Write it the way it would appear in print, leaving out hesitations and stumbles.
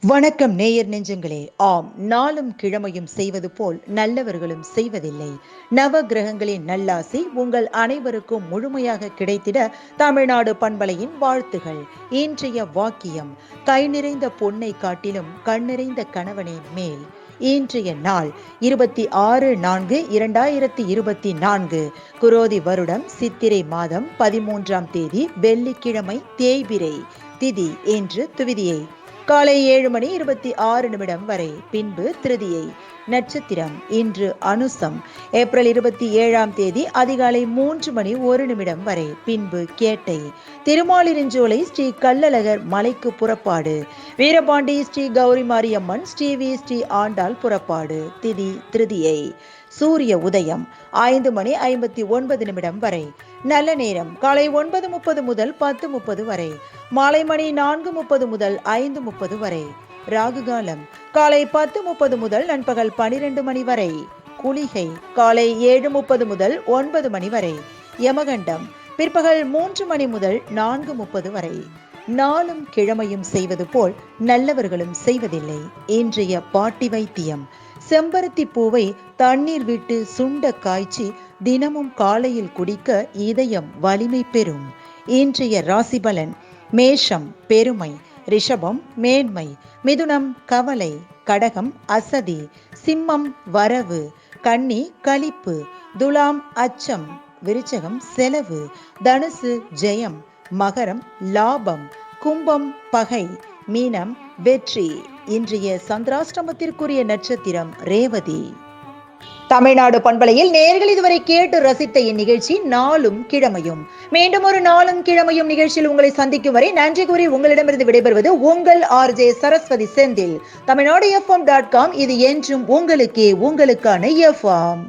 வணக்கம் நேயர் நெஞ்சங்களே. ஆம், நாளும் கிழமையும் செய்வது போல் நல்லவர்களும் செய்வதில்லை. நவ கிரகங்களின் நல்லாசி உங்கள் அனைவருக்கும் முழுமையாக கிடைத்திட தமிழ்நாடு பண்பலையின் வாழ்த்துகள். இன்றைய வாக்கியம்: கை நிறைந்த பொன்னை காட்டிலும் கண் நிறைந்த கணவனே மேல். இன்றைய நாள் 26/4/2024, குரோதி வருடம் சித்திரை மாதம் 13ஆம் தேதி, வெள்ளிக்கிழமை, தேய்பிறை திதி என்று துவிதியை. காலை 7:26 வரை, பின்பு திருதியை. நட்சத்திரம் இன்று அனுசம். ஏப்ரல் 27ஆம் தேதி அதிகாலை 3:01 வரை, பின்பு கேட்டை. திருமாலிருஞ்சோலை ஸ்ரீ கள்ளழகர் மலைக்கு புறப்பாடு. வீரபாண்டி ஸ்ரீ கௌரி மாரியம்மன் ஸ்ரீ ஆண்டாள் புறப்பாடு. திதி திருதியை. சூரிய உதயம் 5:59 வரை. நல்ல நேரம் காலை 9:30 முதல் 10:30 வரை. மாலை மணி 4:30 முதல் 5:30 வரை. ராகு காலம் காலை 10:30 முதல் நண்பகல் 12 மணி வரை. குளிகை காலை 7:30 முதல் 9 மணி வரை. யமகண்டம் பிற்பகல் 3 மணி முதல் 4:30 வரை. நாளும் கிழமையும் செய்வது போல் நல்லவர்களும் செய்வதில்லை. இன்றைய பாட்டி வைத்தியம்: செம்பருத்தி பூவை தண்ணீர் விட்டு சுண்ட காய்ச்சி தினமும் காலையில் குடிக்க இதயம் வலிமை பெறும். இன்றைய ராசிபலன்: மேஷம் பெருமை, ரிஷபம் மேன்மை, மிதுனம் கவலை, கடகம் அசதி, சிம்மம் வரவு, கன்னி களிப்பு, துலாம் அச்சம், விருச்சகம் செலவு, தனுசு ஜெயம், மகரம் லாபம், கும்பம் பகை, மீனம் வெற்றி. இன்றைய சந்திராஷ்டமத்திற்குரிய நட்சத்திரம் ரேவதி. தமிழ்நாடு பண்பலையில் நேயர்கள் இதுவரை கேட்டு ரசித்த இந்நிகழ்ச்சி நாளும் கிழமையும். மீண்டும் ஒரு நாளும் கிழமையும் நிகழ்ச்சியில் உங்களை சந்திக்கும் வரை நன்றி கூறி உங்களிடமிருந்து விடைபெறுவது உங்கள் RJ சரஸ்வதி செந்தில். தமிழ்நாடு FM.com, இது என்றும் உங்களுக்கே, உங்களுக்கான FM.